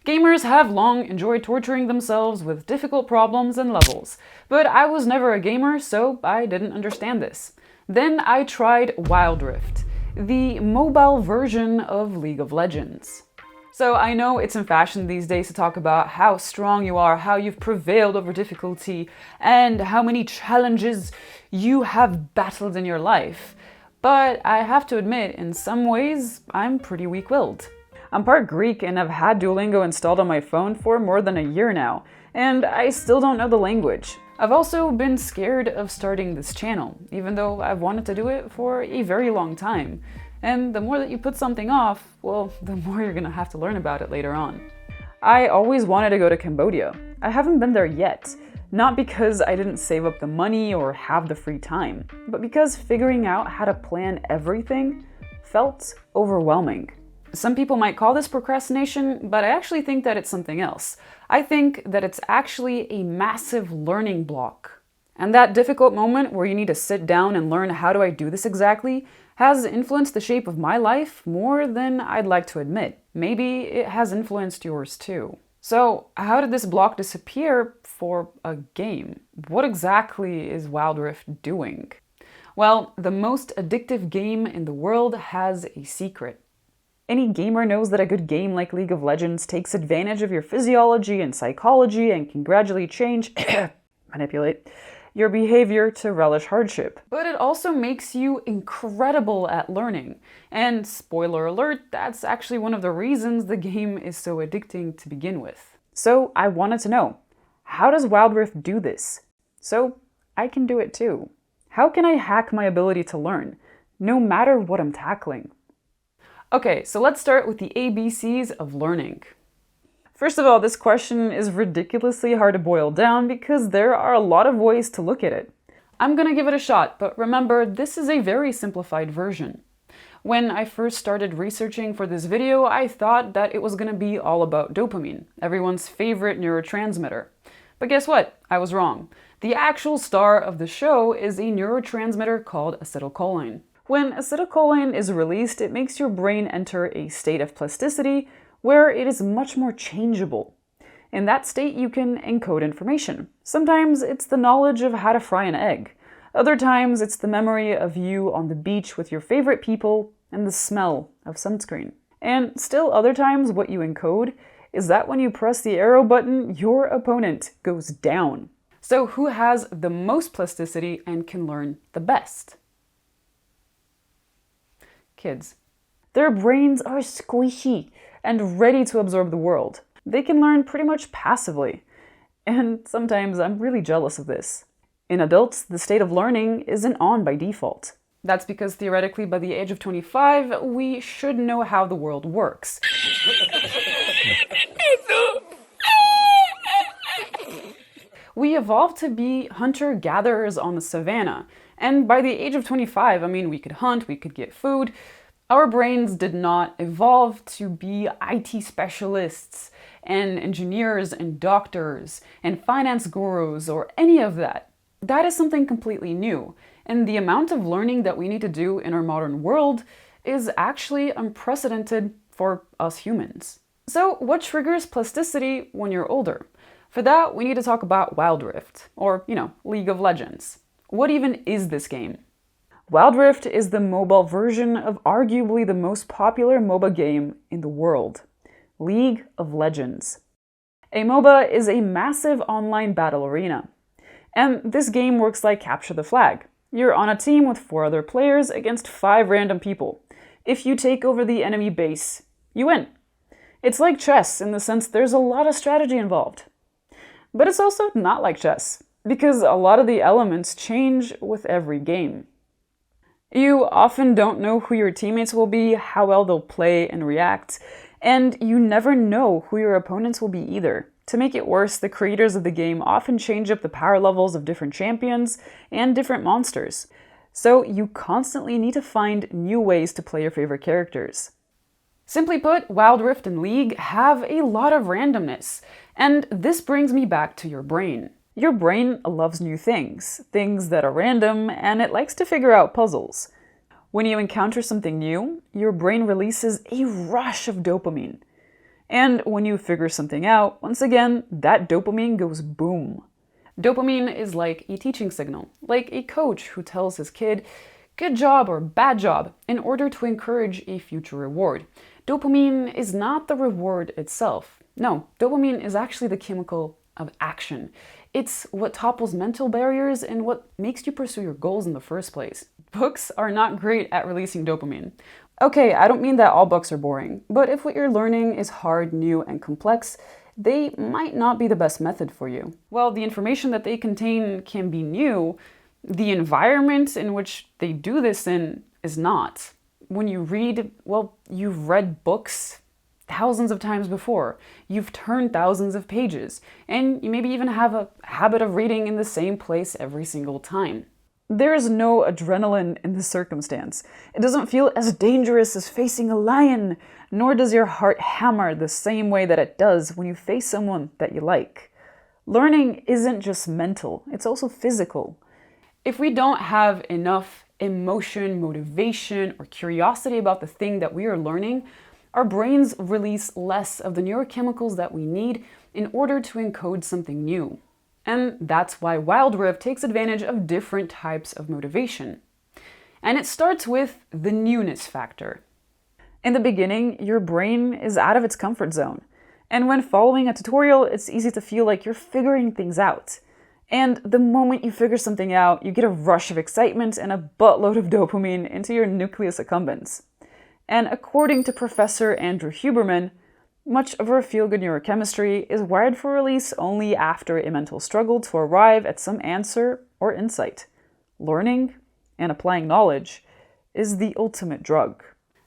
Gamers have long enjoyed torturing themselves with difficult problems and levels, but I was never a gamer, so I didn't understand this. Then I tried Wild Rift, the mobile version of League of Legends. So I know it's in fashion these days to talk about how strong you are, how you've prevailed over difficulty, and how many challenges you have battled in your life. But I have to admit, in some ways, I'm pretty weak-willed. I'm part Greek and I've had Duolingo installed on my phone for more than a year now, and I still don't know the language. I've also been scared of starting this channel, even though I've wanted to do it for a very long time. And the more that you put something off, well, the more you're gonna have to learn about it later on. I always wanted to go to Cambodia. I haven't been there yet. Not because I didn't save up the money or have the free time, but because figuring out how to plan everything felt overwhelming. Some people might call this procrastination, but I actually think that it's something else. I think that it's actually a massive learning block. And that difficult moment where you need to sit down and learn how do I do this exactly has influenced the shape of my life more than I'd like to admit. Maybe it has influenced yours too. So how did this block disappear for a game? What exactly is Wild Rift doing? Well, the most addictive game in the world has a secret. Any gamer knows that a good game like League of Legends takes advantage of your physiology and psychology and can gradually change, manipulate, your behavior to relish hardship. But it also makes you incredible at learning. And spoiler alert, that's actually one of the reasons the game is so addicting to begin with. So I wanted to know, how does Wild Rift do this? So I can do it too. How can I hack my ability to learn, no matter what I'm tackling? Okay, so let's start with the ABCs of learning. First of all, this question is ridiculously hard to boil down because there are a lot of ways to look at it. I'm gonna give it a shot, but remember, this is a very simplified version. When I first started researching for this video, I thought that it was gonna be all about dopamine, everyone's favorite neurotransmitter. But guess what? I was wrong. The actual star of the show is a neurotransmitter called acetylcholine. When acetylcholine is released, it makes your brain enter a state of plasticity where it is much more changeable. In that state, you can encode information. Sometimes it's the knowledge of how to fry an egg. Other times, it's the memory of you on the beach with your favorite people and the smell of sunscreen. And still other times, what you encode is that when you press the arrow button, your opponent goes down. So who has the most plasticity and can learn the best? Kids. Their brains are squishy and ready to absorb the world. They can learn pretty much passively. And sometimes I'm really jealous of this. In adults, the state of learning isn't on by default. That's because theoretically by the age of 25, we should know how the world works. We evolved to be hunter-gatherers on the savannah. And by the age of 25, I mean, we could hunt, we could get food. Our brains did not evolve to be IT specialists and engineers and doctors and finance gurus or any of that. That is something completely new. And the amount of learning that we need to do in our modern world is actually unprecedented for us humans. So what triggers plasticity when you're older? For that, we need to talk about Wild Rift, or, League of Legends. What even is this game? Wild Rift is the mobile version of arguably the most popular MOBA game in the world, League of Legends. A MOBA is a massive online battle arena. And this game works like capture the flag. You're on a team with 4 other players against 5 random people. If you take over the enemy base, you win. It's like chess in the sense there's a lot of strategy involved. But it's also not like chess, because a lot of the elements change with every game. You often don't know who your teammates will be, how well they'll play and react, and you never know who your opponents will be either. To make it worse, the creators of the game often change up the power levels of different champions and different monsters. So you constantly need to find new ways to play your favorite characters. Simply put, Wild Rift and League have a lot of randomness, and this brings me back to your brain. Your brain loves new things that are random, and it likes to figure out puzzles. When you encounter something new, your brain releases a rush of dopamine. And when you figure something out, once again, that dopamine goes boom. Dopamine is like a teaching signal, like a coach who tells his kid, good job or bad job, in order to encourage a future reward. Dopamine is not the reward itself. No, dopamine is actually the chemical of action. It's what topples mental barriers and what makes you pursue your goals in the first place. Books are not great at releasing dopamine. Okay, I don't mean that all books are boring, but if what you're learning is hard, new, and complex, they might not be the best method for you. While the information that they contain can be new, the environment in which they do this in is not. When you read, well, you've read books thousands of times before. You've turned thousands of pages, and you maybe even have a habit of reading in the same place every single time. There is no adrenaline in this circumstance. It doesn't feel as dangerous as facing a lion, nor does your heart hammer the same way that it does when you face someone that you like. Learning isn't just mental, it's also physical. If we don't have enough emotion, motivation, or curiosity about the thing that we are learning, our brains release less of the neurochemicals that we need in order to encode something new. And that's why Wildrift takes advantage of different types of motivation. And it starts with the newness factor. In the beginning, your brain is out of its comfort zone. And when following a tutorial, it's easy to feel like you're figuring things out. And the moment you figure something out, you get a rush of excitement and a buttload of dopamine into your nucleus accumbens. And according to Professor Andrew Huberman, much of our feel-good neurochemistry is wired for release only after a mental struggle to arrive at some answer or insight. Learning and applying knowledge is the ultimate drug.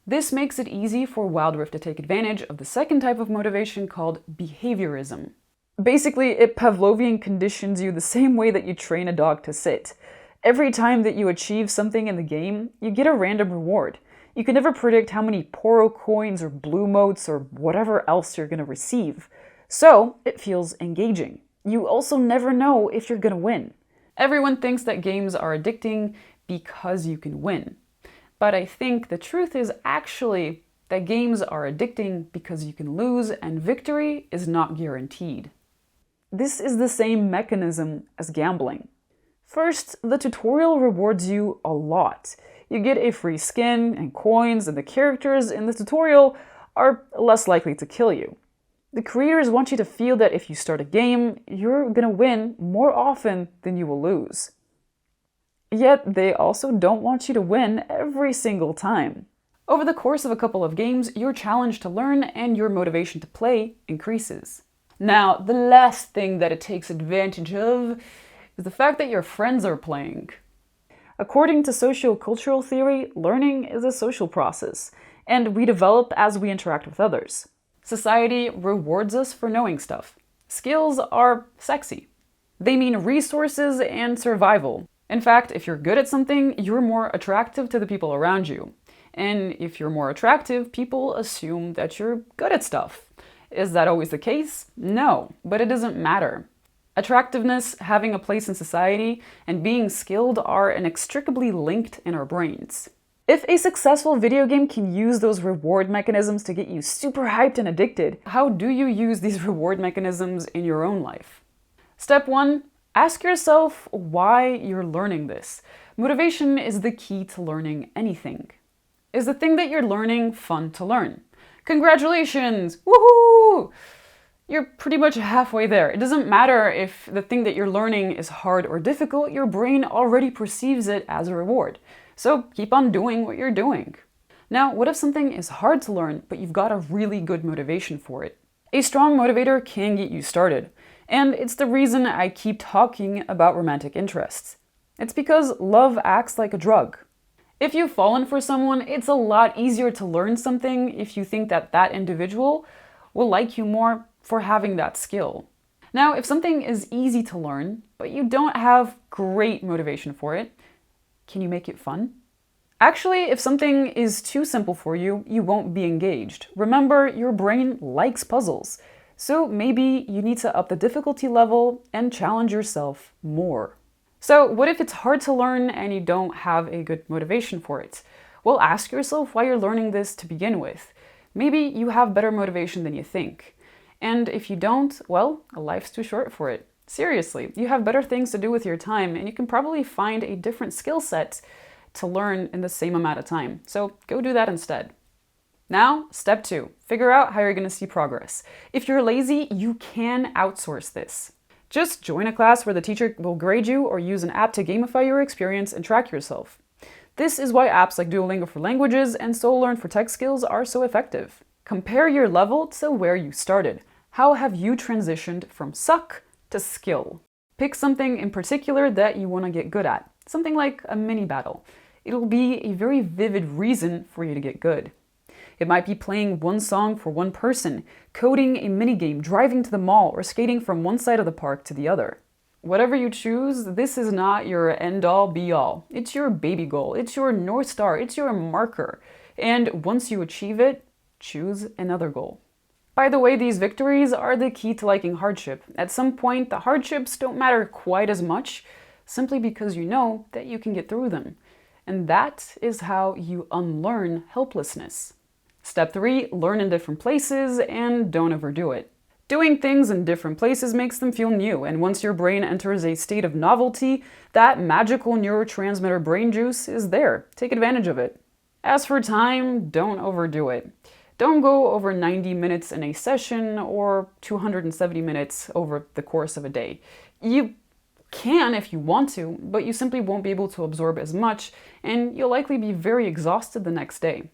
This makes it easy for Wildrift to take advantage of the second type of motivation called behaviorism. Basically, it Pavlovian conditions you the same way that you train a dog to sit. Every time that you achieve something in the game, you get a random reward. You can never predict how many Poro coins or blue motes or whatever else you're going to receive. So, it feels engaging. You also never know if you're going to win. Everyone thinks that games are addicting because you can win. But I think the truth is actually that games are addicting because you can lose and victory is not guaranteed. This is the same mechanism as gambling. First, the tutorial rewards you a lot. You get a free skin and coins, and the characters in the tutorial are less likely to kill you. The creators want you to feel that if you start a game, you're gonna win more often than you will lose. Yet, they also don't want you to win every single time. Over the course of a couple of games, your challenge to learn and your motivation to play increases. Now, the last thing that it takes advantage of is the fact that your friends are playing. According to sociocultural theory, learning is a social process, and we develop as we interact with others. Society rewards us for knowing stuff. Skills are sexy. They mean resources and survival. In fact, if you're good at something, you're more attractive to the people around you. And if you're more attractive, people assume that you're good at stuff. Is that always the case? No, but it doesn't matter. Attractiveness, having a place in society, and being skilled are inextricably linked in our brains. If a successful video game can use those reward mechanisms to get you super hyped and addicted, how do you use these reward mechanisms in your own life? Step 1, ask yourself why you're learning this. Motivation is the key to learning anything. Is the thing that you're learning fun to learn? Congratulations! Woohoo! You're pretty much halfway there. It doesn't matter if the thing that you're learning is hard or difficult, your brain already perceives it as a reward. So keep on doing what you're doing. Now, what if something is hard to learn, but you've got a really good motivation for it? A strong motivator can get you started. And it's the reason I keep talking about romantic interests. It's because love acts like a drug. If you've fallen for someone, it's a lot easier to learn something if you think that that individual will like you more for having that skill. Now, if something is easy to learn, but you don't have great motivation for it, can you make it fun? Actually, if something is too simple for you, you won't be engaged. Remember, your brain likes puzzles. So maybe you need to up the difficulty level and challenge yourself more. So what if it's hard to learn and you don't have a good motivation for it? Well, ask yourself why you're learning this to begin with. Maybe you have better motivation than you think. And if you don't, well, life's too short for it. Seriously, you have better things to do with your time, and you can probably find a different skill set to learn in the same amount of time. So go do that instead. Now, step 2, figure out how you're going to see progress. If you're lazy, you can outsource this. Just join a class where the teacher will grade you or use an app to gamify your experience and track yourself. This is why apps like Duolingo for languages and SoloLearn for tech skills are so effective. Compare your level to where you started. How have you transitioned from suck to skill? Pick something in particular that you want to get good at. Something like a mini battle. It'll be a very vivid reason for you to get good. It might be playing one song for one person, coding a minigame, driving to the mall, or skating from one side of the park to the other. Whatever you choose, this is not your end-all be-all. It's your baby goal. It's your North Star. It's your marker. And once you achieve it, choose another goal. By the way, these victories are the key to liking hardship. At some point, the hardships don't matter quite as much, simply because you know that you can get through them. And that is how you unlearn helplessness. Step 3, learn in different places and don't overdo it. Doing things in different places makes them feel new, and once your brain enters a state of novelty, that magical neurotransmitter brain juice is there. Take advantage of it. As for time, don't overdo it. Don't go over 90 minutes in a session or 270 minutes over the course of a day. You can if you want to, but you simply won't be able to absorb as much, and you'll likely be very exhausted the next day.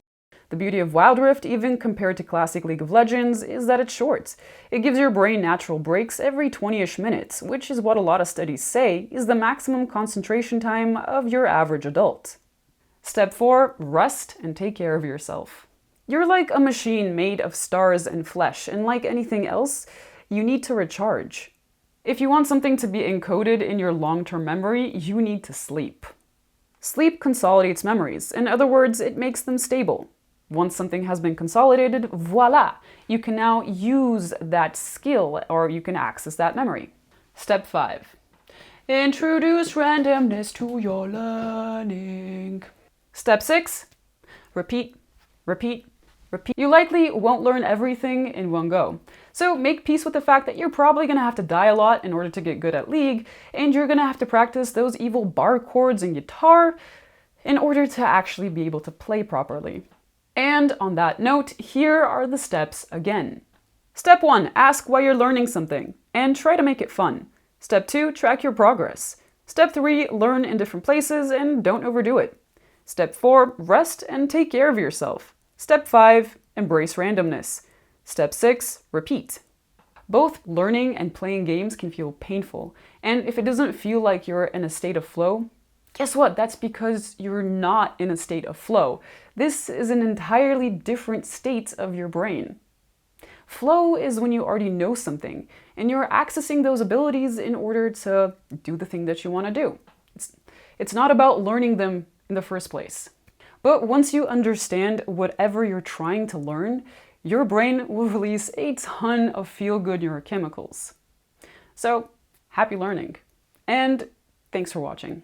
The beauty of Wild Rift, even compared to classic League of Legends, is that it's short. It gives your brain natural breaks every 20-ish minutes, which is what a lot of studies say is the maximum concentration time of your average adult. Step 4, rest and take care of yourself. You're like a machine made of stars and flesh, and like anything else, you need to recharge. If you want something to be encoded in your long-term memory, you need to sleep. Sleep consolidates memories. In other words, it makes them stable. Once something has been consolidated, voila! You can now use that skill, or you can access that memory. Step 5. Introduce randomness to your learning. Step 6. Repeat, repeat, repeat. You likely won't learn everything in one go. So make peace with the fact that you're probably going to have to die a lot in order to get good at League, and you're going to have to practice those evil bar chords in guitar in order to actually be able to play properly. And on that note, here are the steps again. Step 1, ask why you're learning something, and try to make it fun. Step 2, track your progress. Step 3, learn in different places and don't overdo it. Step 4, rest and take care of yourself. Step 5, embrace randomness. Step 6, repeat. Both learning and playing games can feel painful, and if it doesn't feel like you're in a state of flow, guess what? That's because you're not in a state of flow. This is an entirely different state of your brain. Flow is when you already know something, and you're accessing those abilities in order to do the thing that you want to do. It's not about learning them in the first place. But once you understand whatever you're trying to learn, your brain will release a ton of feel-good neurochemicals. So, happy learning, and thanks for watching.